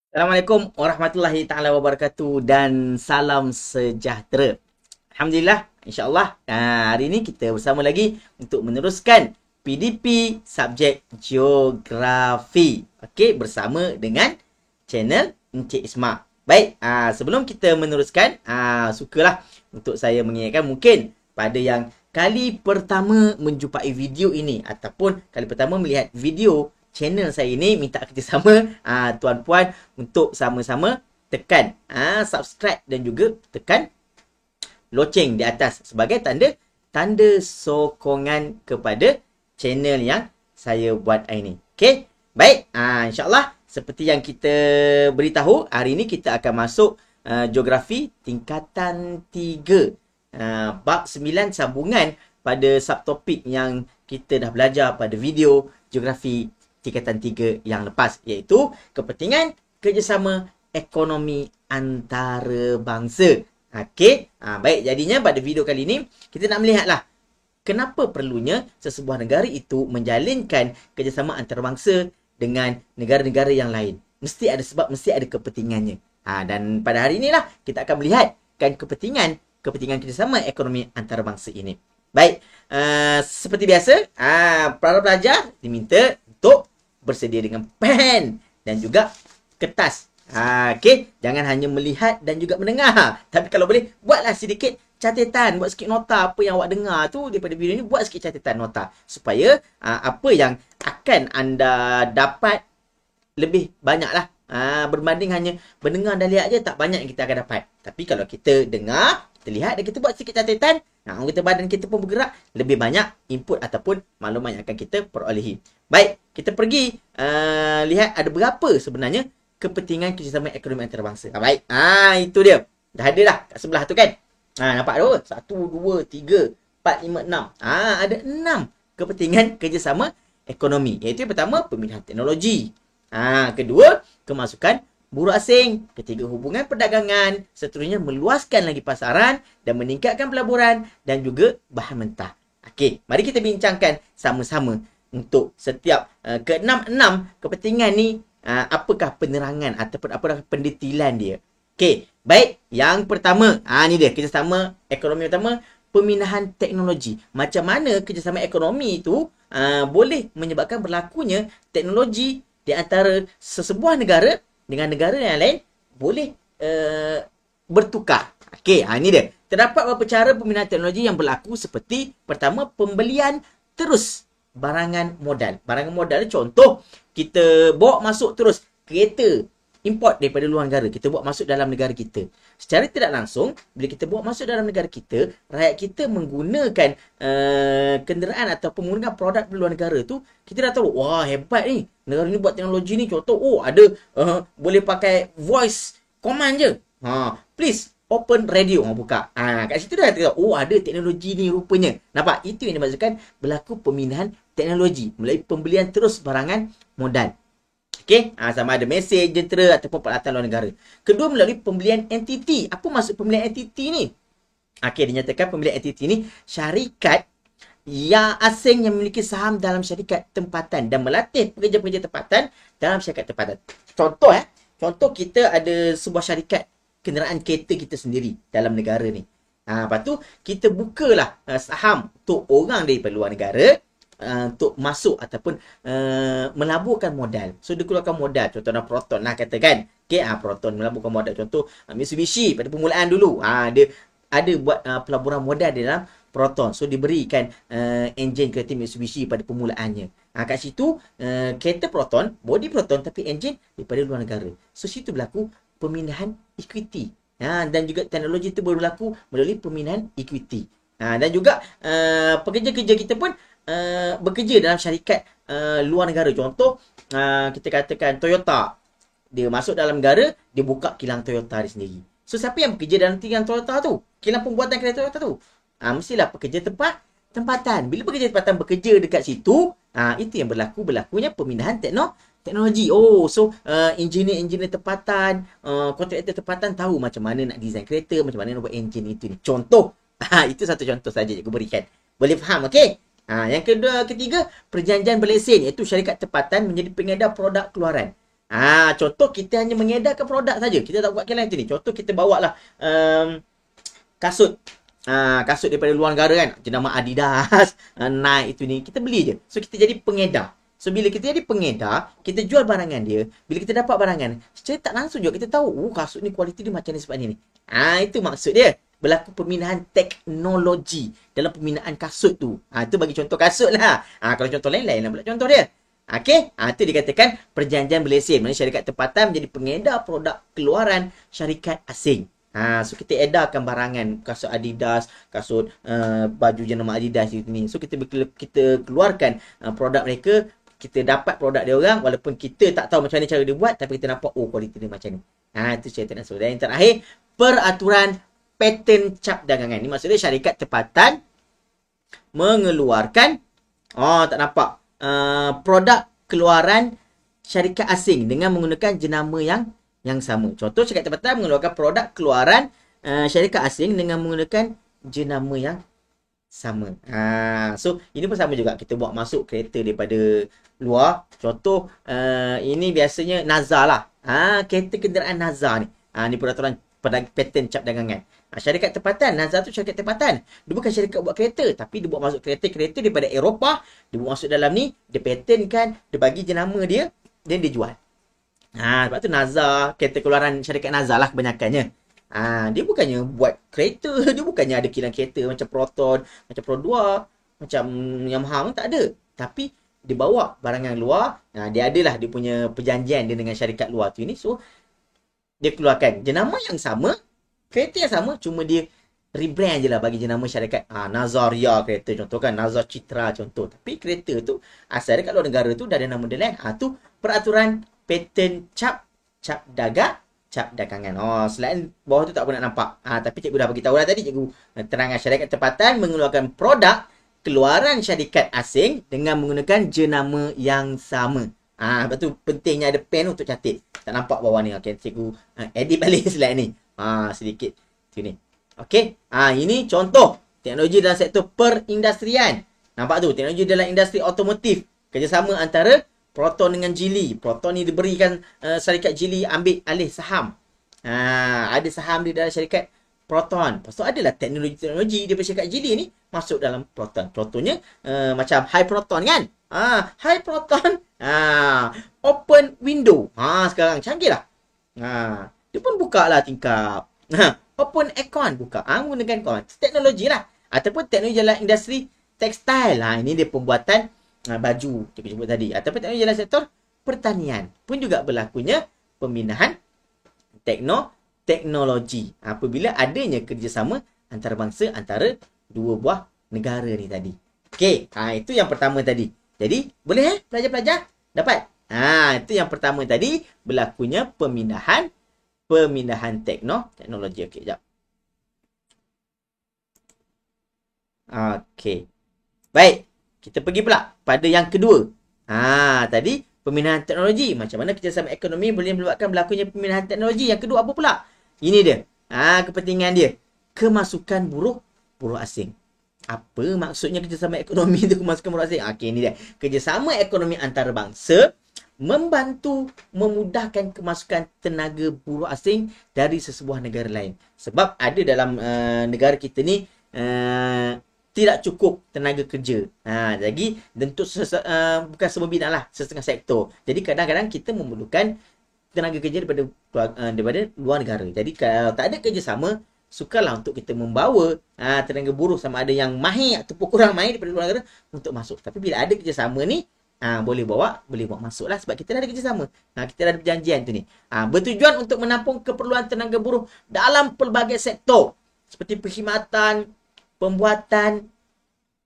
Assalamualaikum warahmatullahi taala wabarakatuh dan salam sejahtera. Alhamdulillah, insya-Allah. Hari ini kita bersama lagi untuk meneruskan PDP subjek geografi. Okey, bersama dengan channel Encik Isma. Baik, sebelum kita meneruskan, sukalah untuk saya mengingatkan mungkin pada yang kali pertama menjumpai video ini ataupun kali pertama melihat video channel saya ini, minta kerjasama tuan-puan untuk sama-sama tekan subscribe dan juga tekan loceng di atas sebagai tanda sokongan kepada channel yang saya buat hari ini. Okey. Baik, insya-Allah seperti yang kita beritahu, hari ini kita akan masuk geografi tingkatan 3. Bab 9 sambungan pada subtopik yang kita dah belajar pada video geografi tingkatan 3 yang lepas, iaitu kepentingan kerjasama ekonomi antarabangsa. Okey, baik, jadinya pada video kali ini kita nak melihatlah kenapa perlunya sesebuah negara itu menjalinkan kerjasama antarabangsa dengan negara-negara yang lain. Mesti ada sebab, mesti ada kepentingannya. Dan pada hari inilah kita akan melihatkan kepentingan kerjasama ekonomi antarabangsa ini. Baik, seperti biasa, para pelajar diminta untuk bersedia dengan pen dan juga kertas. Okey, jangan hanya melihat dan juga mendengar. Tapi kalau boleh, buatlah sedikit catatan, buat sikit nota apa yang awak dengar tu daripada video ni, buat sikit catatan nota supaya apa yang akan anda dapat lebih banyaklah. Berbanding hanya mendengar dan lihat je, tak banyak yang kita akan dapat. Tapi kalau kita dengar, kita lihat dan kita buat sikit catatan, anggota badan kita pun bergerak, lebih banyak input ataupun maklumat yang akan kita perolehi. Baik, kita pergi lihat ada berapa sebenarnya kepentingan kerjasama ekonomi antarabangsa. Baik, itu dia. Dah ada dah kat sebelah tu kan. Nampak tu? 1, 2, 3, 4, 5, 6. Ada 6 kepentingan kerjasama ekonomi. Iaitu yang pertama, pemilihan teknologi. Kedua, kemasukan buruh asing. Ketiga, hubungan perdagangan. Seterusnya, meluaskan lagi pasaran dan meningkatkan pelaburan dan juga bahan mentah. Okey, mari kita bincangkan sama-sama untuk setiap ke-6 kepentingan ni, apakah penerangan ataupun apakah pendetailan dia. Okey, baik. Yang pertama, ni dia kerjasama ekonomi pertama, peminahan teknologi. Macam mana kerjasama ekonomi itu boleh menyebabkan berlakunya teknologi di antara sesebuah negara dengan negara yang lain boleh bertukar. Okey, ini dia. Terdapat beberapa cara peminahan teknologi yang berlaku seperti pertama, pembelian terus barangan modal. Barangan modal contoh, kita bawa masuk terus kereta import daripada luar negara, kita bawa masuk dalam negara kita. Secara tidak langsung, bila kita bawa masuk dalam negara kita, rakyat kita menggunakan kenderaan ataupun menggunakan produk di luar negara tu, kita dah tahu, wah hebat ni, negara ni buat teknologi ni. Contoh, ada boleh pakai voice command je. Please open radio, buka. Kat situ dah tahu, ada teknologi ni rupanya. Nampak? Itu yang dimaksudkan berlaku peminahan teknologi melalui pembelian terus barangan modal. Okey, sama ada mesej, jentera ataupun peralatan luar negara. Kedua, melalui pembelian entiti. Apa maksud pembelian entiti ni? Okey, dinyatakan pembelian entiti ni syarikat yang asing yang memiliki saham dalam syarikat tempatan dan melatih pekerja-pekerja tempatan dalam syarikat tempatan. Contoh kita ada sebuah syarikat kenderaan kereta kita sendiri dalam negara ni. Lepas tu kita bukalah saham untuk orang daripada luar negara untuk masuk ataupun melaburkan modal. So dia keluarkan modal, contohnya Proton lah katakan. Okey, Proton melaburkan modal. Contoh Mitsubishi pada permulaan dulu, dia ada buat pelaburan modal di dalam Proton. So diberikan enjin kereta Mitsubishi pada permulaannya. Kat situ kereta Proton, body Proton tapi enjin daripada luar negara. So situ berlaku pemindahan equity. Dan juga teknologi itu berlaku melalui pemindahan equity. Dan juga pekerja-kerja kita pun bekerja dalam syarikat luar negara. Contoh, kita katakan Toyota. Dia masuk dalam negara, dia buka kilang Toyota dia sendiri. So, siapa yang bekerja dalam kilang Toyota tu? Kilang pembuatan kilang Toyota tu? Mestilah pekerja tempatan. Bila pekerja tempatan bekerja dekat situ, itu yang berlakunya pemindahan teknologi. So engineer tempatan, kontraktor tempatan tahu macam mana nak design kereta, macam mana nak buat enjin itu ni. Contoh. Itu satu contoh saja cikgu berikan. Boleh faham, okey? Yang ketiga, perjanjian berlesen, iaitu syarikat tempatan menjadi pengedar produk keluaran. Contoh kita hanya mengedarkan produk saja. Kita tak buat ke lain tu ni. Contoh kita bawa lah kasut. Kasut daripada luar negara kan. Jenama Adidas, Nike itu ni. Kita beli je. So kita jadi pengedar. So bila kita jadi pengedar, kita jual barangan dia. Bila kita dapat barangan, secara tak langsung juga kita tahu, kasut ni kualiti dia macam ni sebab ni. Itu maksud dia. Berlaku pemindahan teknologi dalam pemindahan kasut tu. Itu bagi contoh kasut lah. Kalau contoh lain-lain lah pula contoh dia. Okey, itu dikatakan perjanjian berlesen. Maksudnya syarikat tempatan menjadi pengedar produk keluaran syarikat asing. So kita edarkan barangan kasut Adidas, kasut baju jenama Adidas ni. So kita keluarkan produk mereka, kita dapat produk dia orang walaupun kita tak tahu macam mana cara dia buat, tapi kita nampak kualiti dia macam ni. Itu cerita nasional. Dan yang terakhir, peraturan paten cap dagangan. Ni maksudnya syarikat tempatan mengeluarkan tak nampak produk keluaran syarikat asing dengan menggunakan jenama yang sama. Contoh, syarikat tempatan mengeluarkan produk keluaran syarikat asing dengan menggunakan jenama yang sama. So ini pun sama juga, kita bawa masuk kereta daripada luar. Contoh ini biasanya Nazar lah. Kereta kenderaan Nazar ni. Ni peraturan paten cap dagangan. Syarikat tempatan, Nazar tu syarikat tempatan. Dia bukan syarikat buat kereta, tapi dia buat masuk kereta daripada Eropah, dia buat masuk dalam ni, dia patenkan, dia bagi jenama dia, dan dia jual. Sebab tu Nazar, kereta keluaran syarikat Nazar lah kebanyakannya. Dia bukannya buat kereta, dia bukannya ada kilang kereta macam Proton, macam Pro 2, macam Yamaha, tak ada. Tapi dia bawa barangan luar, dia adalah dia punya perjanjian dia dengan syarikat luar tu ni. So dia keluarkan jenama yang sama, kereta yang sama, cuma dia rebrand je lah bagi jenama syarikat. Nazaria kereta contoh kan, Nazar Citra contoh. Tapi kereta tu asal dia kat luar negara tu dah ada nama dia lain. Tu peraturan paten cap dagangan. Selain bawah tu tak pun nak nampak. Tapi cikgu dah bagi tahu dah tadi, cikgu terangkan syarikat tempatan mengeluarkan produk keluaran syarikat asing dengan menggunakan jenama yang sama. Lepas tu pentingnya ada pen untuk catat. Tak nampak bawah ni. Okey, cikgu edit balik slide ni. Sedikit sini. Okey. Ini contoh teknologi dalam sektor perindustrian. Nampak tu, teknologi dalam industri otomotif. Kerjasama antara Proton dengan Geely. Proton ni diberikan syarikat Geely ambil alih saham. Ada saham di dalam syarikat Proton. Lepas tu adalah teknologi daripada syarikat Geely ni masuk dalam Proton. Protonnya macam high proton kan? High proton. Open window. Sekarang canggih lah. Dia pun buka lah tingkap. Open aircon buka. Menggunakan aircon. Teknologi lah. Ataupun teknologi dalam industri tekstil. Ini dia pembuatan baju. Kita sebut tadi. Ataupun teknologi dalam sektor pertanian. Pun juga berlakunya pemindahan teknologi. Apabila adanya kerjasama antarabangsa antara dua buah negara ni tadi. Okey. Itu yang pertama tadi. Jadi, boleh pelajar-pelajar? Dapat? Itu yang pertama tadi. Berlakunya pemindahan teknologi. Okey, sekejap. Okey. Baik. Kita pergi pula pada yang kedua. Tadi pemindahan teknologi. Macam mana kerjasama ekonomi boleh menyebabkan berlakunya pemindahan teknologi. Yang kedua apa pula? Ini dia. Kepentingan dia. Kemasukan buruh asing. Apa maksudnya kerjasama ekonomi itu kemasukan buruh asing? Okey, ini dia. Kerjasama ekonomi antarabangsa membantu memudahkan kemasukan tenaga buruh asing dari sesebuah negara lain. Sebab ada dalam negara kita ni tidak cukup tenaga kerja. Jadi bentuk bukan semua bidang lah, setengah sektor. Jadi kadang-kadang kita memerlukan tenaga kerja daripada luar negara. Jadi kalau tak ada kerjasama, sukarlah untuk kita membawa tenaga buruh sama ada yang mahir ataupun kurang mahir daripada luar negara untuk masuk. Tapi bila ada kerjasama ni, boleh bawa masuk lah sebab kita dah ada kerjasama. Kita dah ada perjanjian tu ni. Bertujuan untuk menampung keperluan tenaga buruh dalam pelbagai sektor seperti perkhidmatan, pembuatan,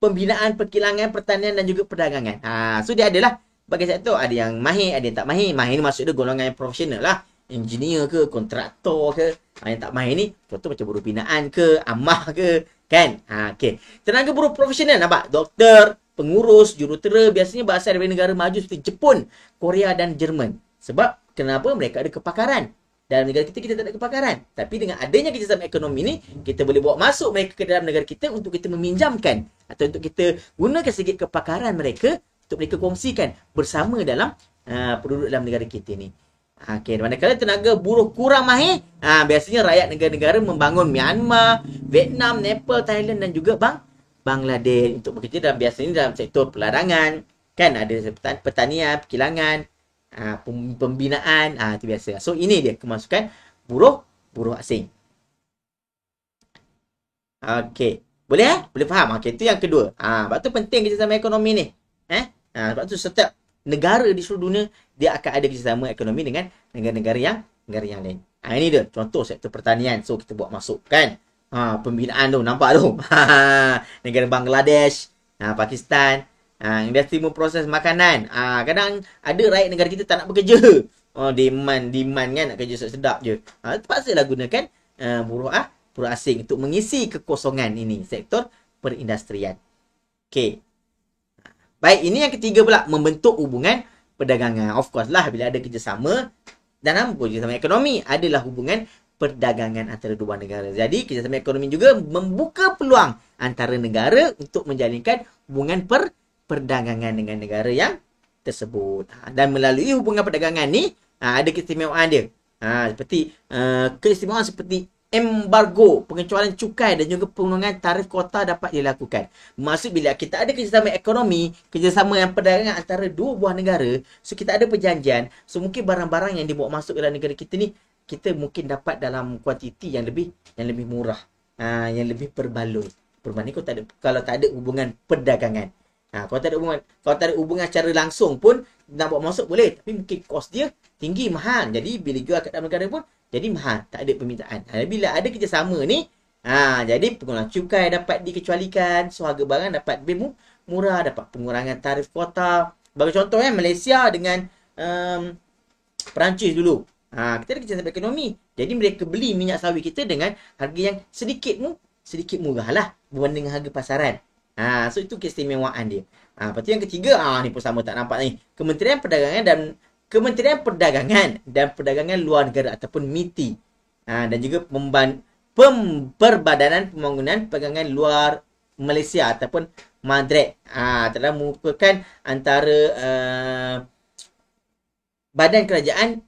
pembinaan, perkilangan, pertanian dan juga perdagangan. So dia adalah bagi sektor, ada yang mahir, ada yang tak mahir. Mahir ni maksud dia golongan yang profesional lah. Engineer ke, kontraktor ke. Yang tak mahir ni, contoh macam buruh binaan ke, amah ke, kan? Okay. Tenaga buruh profesional, nampak? Doktor, pengurus, jurutera biasanya berasal dari negara maju seperti Jepun, Korea dan Jerman. Sebab kenapa? Mereka ada kepakaran. Dalam negara kita tak ada kepakaran. Tapi dengan adanya kerjasama ekonomi ni, kita boleh bawa masuk mereka ke dalam negara kita untuk kita meminjamkan atau untuk kita gunakan sedikit kepakaran mereka untuk mereka kongsikan bersama dalam penduduk dalam negara kita ni. Okey, manakala tenaga buruh kurang mahir, biasanya rakyat negara-negara membangun Myanmar, Vietnam, Nepal, Thailand dan juga Bangladesh untuk bekerja dalam biasanya dalam sektor peladangan, kan ada pertanian, perkilangan, pembinaan, itu biasa. So ini dia kemasukan buruh asing. Okey. Boleh Boleh faham? Okey, itu yang kedua. Sebab tu penting kerjasama ekonomi ni. Sebab tu setiap negara di seluruh dunia dia akan ada kerjasama ekonomi dengan negara-negara yang lain. Ini dia contoh sektor pertanian. So kita buat masuk kan. Pembinaan tu nampak tu. Negara Bangladesh, Pakistan, industri memproses makanan. Kadang ada rakyat negara kita tak nak bekerja. Demand kan nak kerja sedap je. Terpaksalah gunakan buruh asing untuk mengisi kekosongan ini sektor perindustrian. Okey. Baik, ini yang ketiga pula, membentuk hubungan perdagangan. Of course lah, bila ada kerjasama dalam kerjasama ekonomi, adalah hubungan perdagangan antara dua negara. Jadi, kerjasama ekonomi juga membuka peluang antara negara untuk menjalinkan hubungan perdagangan dengan negara yang tersebut. Dan melalui hubungan perdagangan ni, ada keistimewaan dia. Keistimewaan seperti embargo, pengecualian cukai dan juga penurunan tarif kuota dapat dilakukan. Maksud bila kita ada kerjasama ekonomi, kerjasama yang perdagangan antara dua buah negara, so kita ada perjanjian, so mungkin barang-barang yang dibawa masuk dalam negara kita ni, kita mungkin dapat dalam kuantiti yang lebih murah, yang lebih berbaloi. Berbanding kalau tak ada hubungan perdagangan. Kalau tak ada hubungan secara langsung pun nak bawa masuk boleh, tapi mungkin kos dia tinggi, mahal. Jadi bila jual kat dalam negara pun jadi mahal, tak ada permintaan. Bila ada kerjasama ni, jadi pengeluaran cukai dapat dikecualikan, so harga barang dapat lebih murah, dapat pengurangan tarif kuota. Bagi contoh Malaysia dengan Perancis dulu. Kita ada kerjasama ekonomi. Jadi mereka beli minyak sawit kita dengan harga yang sedikit murah lah berbanding dengan harga pasaran. So itu keistimewaan dia. Lepas tu yang ketiga, ni pun sama tak nampak ni. Kementerian Perdagangan dan Perdagangan Luar Negara ataupun MITI. Dan juga Perbadanan Pembangunan Perdagangan Luar Malaysia ataupun MADREC. Telah merupakan antara badan kerajaan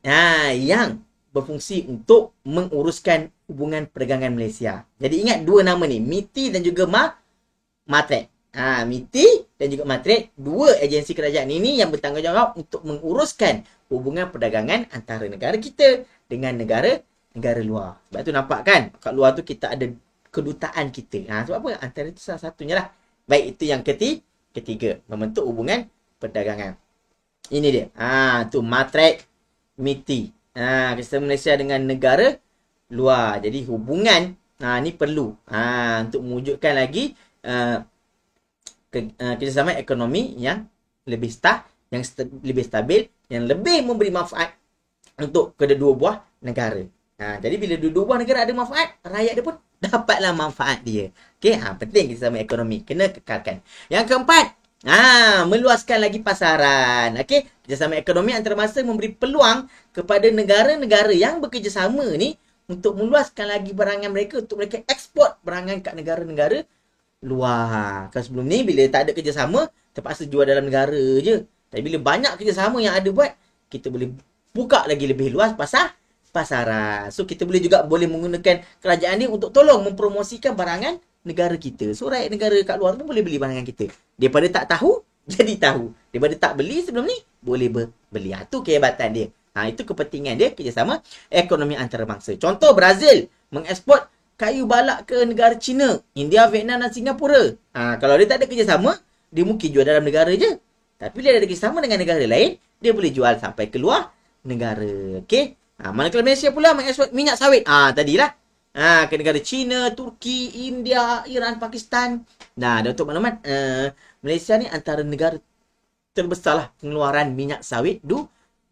yang berfungsi untuk menguruskan hubungan perdagangan Malaysia. Jadi ingat dua nama ni, MITI dan juga MADREC. MITI dan juga MADREC, dua agensi kerajaan ini yang bertanggungjawab untuk menguruskan hubungan perdagangan antara negara kita dengan negara luar. Sebab tu nampak kan, kat luar tu kita ada kedutaan kita. Sebab apa? Antara itu salah satunya lah. Baik, itu yang ketiga, membentuk hubungan perdagangan. Ini dia. Tu MADREC, MITI. Kerjasama Malaysia dengan negara luar. Jadi hubungan ni perlu untuk mewujudkan lagi kerjasama ekonomi yang lebih stabil, yang lebih memberi manfaat untuk kedua buah negara. Jadi bila dua buah negara ada manfaat, rakyat dia pun dapatlah manfaat dia. Okey, penting kerjasama ekonomi, kena kekalkan. Yang keempat, meluaskan lagi pasaran. Okey, kerjasama ekonomi antarabangsa memberi peluang kepada negara-negara yang bekerjasama ni untuk meluaskan lagi barangan mereka, untuk mereka ekspor barangan kat negara-negara luar. Kan sebelum ni bila tak ada kerjasama, terpaksa jual dalam negara je. Tapi bila banyak kerjasama yang ada buat, kita boleh buka lagi lebih luas pasaran. So kita boleh menggunakan kerajaan ni untuk tolong mempromosikan barangan negara kita. So rakyat negara kat luar pun boleh beli barangan kita. Daripada tak tahu, jadi tahu. Daripada tak beli sebelum ni, boleh beli. Itu kehebatan dia. Itu kepentingan dia, kerjasama ekonomi antarabangsa. Contoh, Brazil mengeksport kayu balak ke negara China, India, Vietnam dan Singapura. Kalau dia tak ada kerjasama, dia mungkin jual dalam negara je. Tapi dia ada kerjasama dengan negara lain, dia boleh jual sampai keluar negara. Okey. Manakala Malaysia pula mengeksport minyak sawit. Tadilah. Ke negara China, Turki, India, Iran, Pakistan. Dan untuk maklumat, Malaysia ni antara negara terbesarlah pengeluaran minyak sawit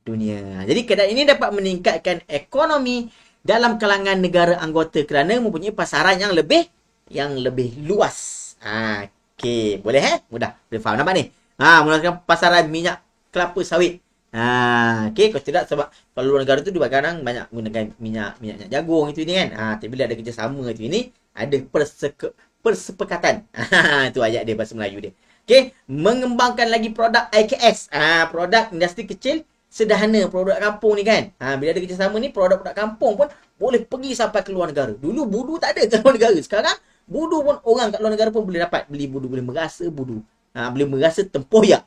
dunia. Jadi keadaan ini dapat meningkatkan ekonomi dalam kalangan negara anggota kerana mempunyai pasaran yang lebih luas. Okey, boleh mudah. Boleh faham nampak ni? Meluaskan pasaran minyak kelapa sawit. Okey, kalau tidak sebab kalau luar negara tu dia kadang banyak gunakan minyak jagung itu ni kan. Tapi bila ada kerjasama itu ini, ada persepakatan. Itu ayat dia bahasa Melayu dia. Okey, mengembangkan lagi produk IKS. Produk industri kecil sederhana produk kampung ni kan. Bila ada kerjasama ni, produk-produk kampung pun boleh pergi sampai ke luar negara. Dulu budu tak ada ke luar negara. Sekarang budu pun orang kat luar negara pun boleh dapat beli budu, boleh merasa budu. Boleh merasa tempoyak.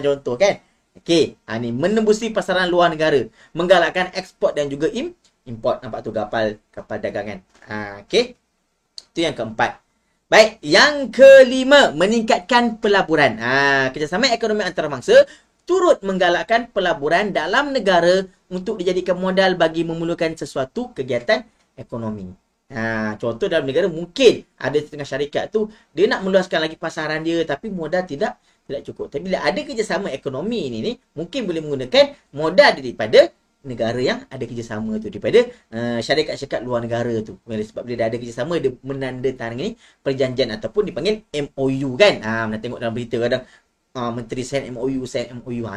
Contoh kan. Okey, ni menembusi pasaran luar negara, menggalakkan ekspor dan juga import. Nampak tu kapal dagangan. Okey. Itu yang keempat. Baik, yang kelima, meningkatkan pelaburan. Kerjasama ekonomi antarabangsa turut menggalakkan pelaburan dalam negara untuk dijadikan modal bagi memulakan sesuatu kegiatan ekonomi. Contoh dalam negara mungkin ada setengah syarikat tu dia nak meluaskan lagi pasaran dia tapi modal tidak cukup. Tapi bila ada kerjasama ekonomi ni mungkin boleh menggunakan modal daripada negara yang ada kerjasama tu, daripada syarikat-syarikat luar negara tu. Sebab bila dah ada kerjasama, dia menandatangani perjanjian ataupun dipanggil MOU kan. Nak tengok dalam berita kadang menteri sign MOU.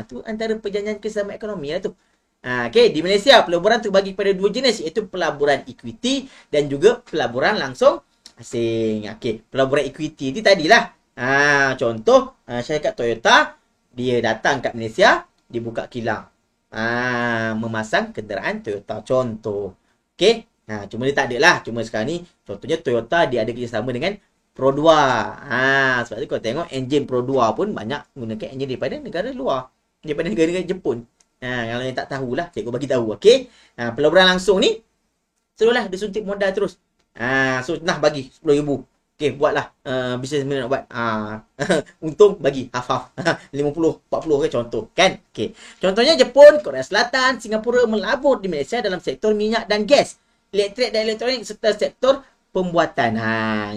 Tu antara perjanjian kerjasama ekonomi lah tu. Okey, di Malaysia pelaburan terbagi kepada dua jenis, iaitu pelaburan equity dan juga pelaburan langsung asing. Okey, pelaburan equity ni tadilah. Contoh syarikat Toyota dia datang kat Malaysia, dia buka kilang. Memasang kenderaan Toyota contoh. Okey. Cuma dia tak ada lah. Cuma sekarang ni contohnya Toyota dia ada kerjasama dengan Produa. Sebab tu kau tengok enjin Produa pun banyak gunakan enjin daripada negara luar, daripada negara Jepun. Kalau yang tak tahulah, cikgu bagi tahu. Okey. Pelaburan langsung ni seluruhlah dia suntik modal terus. So nah bagi 10,000. Okey, buatlah bisnes mana nak buat. Untung bagi half-half. 50, 40 ke contoh kan. Okey. Contohnya Jepun, Korea Selatan, Singapura melabur di Malaysia dalam sektor minyak dan gas, elektrik dan elektronik serta sektor pembuatan.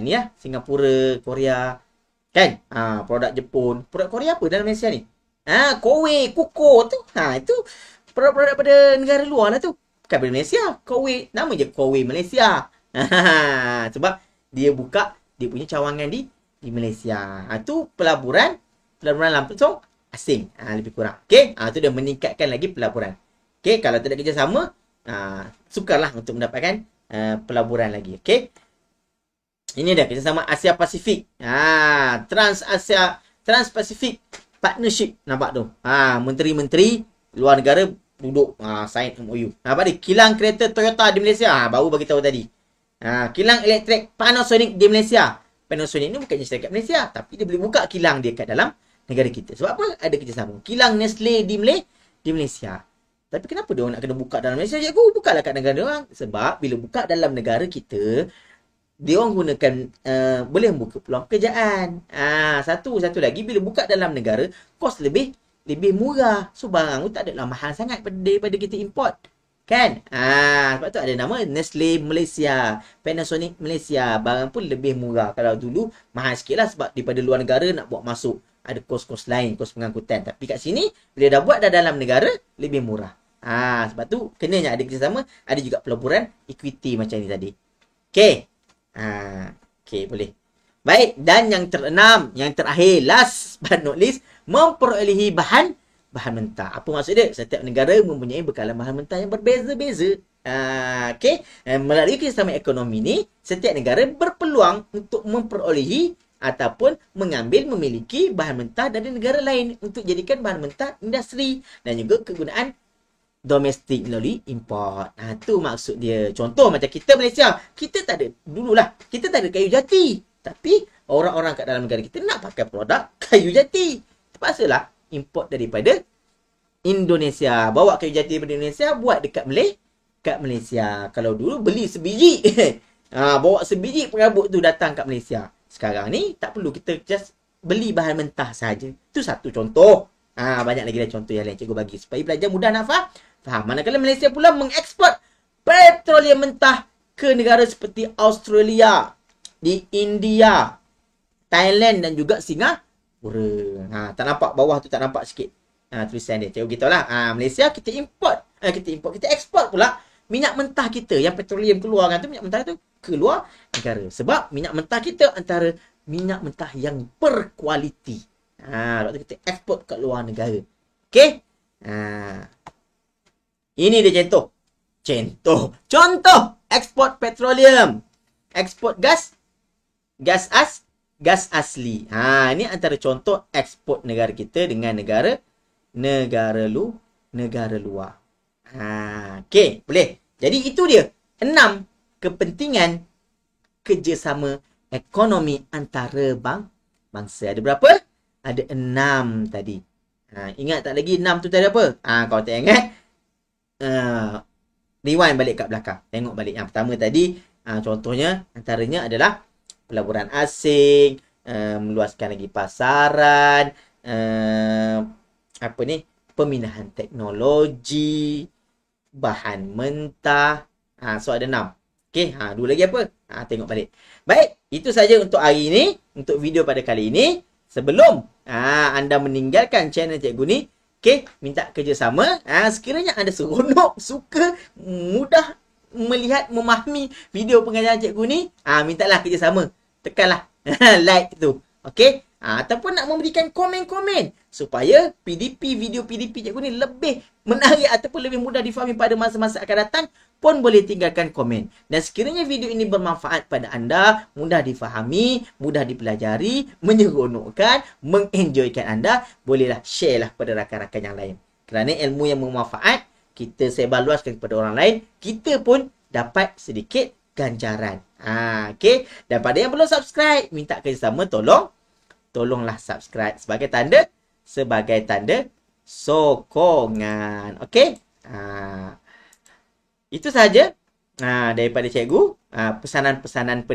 Ini ya, Singapura, Korea kan. Produk Jepun, produk Korea apa dalam Malaysia ni? Kowe, kuko tu. Itu produk-produk pada negara luar lah tu. Bukan pada Malaysia. Kowe, nama je Kowe Malaysia. Sebab dia buka dia punya cawangan di Malaysia. Tu pelaburan langsung asing. Lebih kurang. Okey, tu dia meningkatkan lagi pelaburan. Okey, kalau tidak kerjasama, sukarlah untuk mendapatkan pelaburan lagi. Okey. Ini dia kerjasama Asia Pasifik. Trans-Pacific Partnership. Nampak tu. Menteri-menteri luar negara duduk sign MOU. Nampak dia kilang kereta Toyota di Malaysia. Baru bagi tahu tadi. Kilang elektrik Panasonic di Malaysia. Panasonic ni bukannya syarikat Malaysia, tapi dia boleh buka kilang dia kat dalam negara kita. Sebab apa? Ada kerjasama. Kilang Nestle di Malaysia. Tapi kenapa dia orang nak kena buka dalam Malaysia? Cikgu, bukalah kat negara dia orang. Sebab bila buka dalam negara kita, dia orang gunakan boleh membuka peluang pekerjaan. Satu lagi, bila buka dalam negara, kos lebih murah. So barang tu tak adalah mahal sangat daripada kita import. Kan? Sebab tu ada nama Nestle Malaysia, Panasonic Malaysia. Barang pun lebih murah. Kalau dulu mahal sikit lah sebab daripada luar negara nak buat masuk, ada kos-kos lain, kos pengangkutan. Tapi kat sini, bila dah buat dah dalam negara, lebih murah. Sebab tu kenanya ada kerjasama, ada juga pelaburan equity macam ni tadi. Okey. Okey, boleh. Baik, dan yang keenam, yang terakhir, last but not least, memperolehi bahan mentah. Apa maksud dia? Setiap negara mempunyai bekalan bahan mentah yang berbeza-beza. Okey. Melalui kerjasama ekonomi ni, setiap negara berpeluang untuk memperolehi ataupun memiliki bahan mentah dari negara lain untuk jadikan bahan mentah industri dan juga kegunaan domestik melalui import. Tu maksud dia. Contoh macam kita Malaysia, kita tak ada dululah, kita tak ada kayu jati. Tapi orang-orang kat dalam negara kita nak pakai produk kayu jati. Terpaksalah import daripada Indonesia. Bawa kayu jati daripada Indonesia, buat dekat Malaysia. Kalau dulu beli sebiji. Bawa sebiji perabot tu datang kat Malaysia. Sekarang ni tak perlu, kita just beli bahan mentah saja. Itu satu contoh. Banyak lagi dah contoh yang lain cikgu bagi supaya belajar mudah nak faham. Manakala Malaysia pula mengeksport petroleum mentah ke negara seperti Australia, di India, Thailand dan juga Singapura. Tak nampak bawah tu, tak nampak sikit tulisan dia. Cikgu beritahu lah. Malaysia kita ekspor pula minyak mentah kita yang petroleum keluarkan tu, minyak mentah tu keluar negara. Sebab minyak mentah kita antara minyak mentah yang berkualiti. Waktu kita ekspor kat luar negara. Okey? Ini dia contoh ekspor petroleum, ekspor gas asli. Ini antara contoh ekspor negara kita dengan negara negara luar. Okey, boleh. Jadi itu dia 6 kepentingan kerjasama ekonomi antara bangsa. Ada berapa? Ada 6 tadi. Ingat tak lagi 6 tu tadi apa? Kalau tak ingat, rewind balik kat belakang. Tengok balik. Yang pertama tadi, contohnya antaranya adalah pelaburan asing, meluaskan lagi pasaran, pemindahan teknologi, bahan mentah. So ada 6. Okey, dua lagi apa? Tengok balik. Baik, itu saja untuk hari ini, untuk video pada kali ini. Sebelum anda meninggalkan channel Cikgu ni, okey, minta kerjasama. Sekiranya anda seronok, suka, mudah melihat, memahami video pengajaran Cikgu ni, mintalah kerjasama. Tekanlah like tu. Okey? Ataupun nak memberikan komen-komen supaya video PDP Cikgu ni lebih menarik ataupun lebih mudah difahami pada masa-masa akan datang, pun boleh tinggalkan komen. Dan sekiranya video ini bermanfaat pada anda, mudah difahami, mudah dipelajari, menyeronokkan, mengenjoykan anda, bolehlah share lah pada rakan-rakan yang lain. Kerana ilmu yang bermanfaat, kita sebarluaskan kepada orang lain, kita pun dapat sedikit ganjaran. Okey. Dan pada yang belum subscribe, minta kerjasama, tolonglah subscribe sebagai tanda sokongan. Okey? Itu sahaja daripada cikgu, pesanan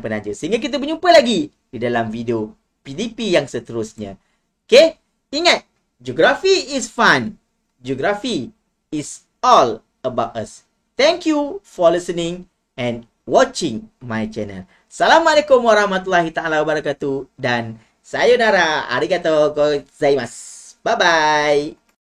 penaja. Sehingga kita berjumpa lagi di dalam video PDP yang seterusnya. Okey? Ingat, geography is fun. Geography is all about us. Thank you for listening and watching my channel. Assalamualaikum warahmatullahi taala wabarakatuh dan sayonara, arigatou gozaimasu. Bye bye.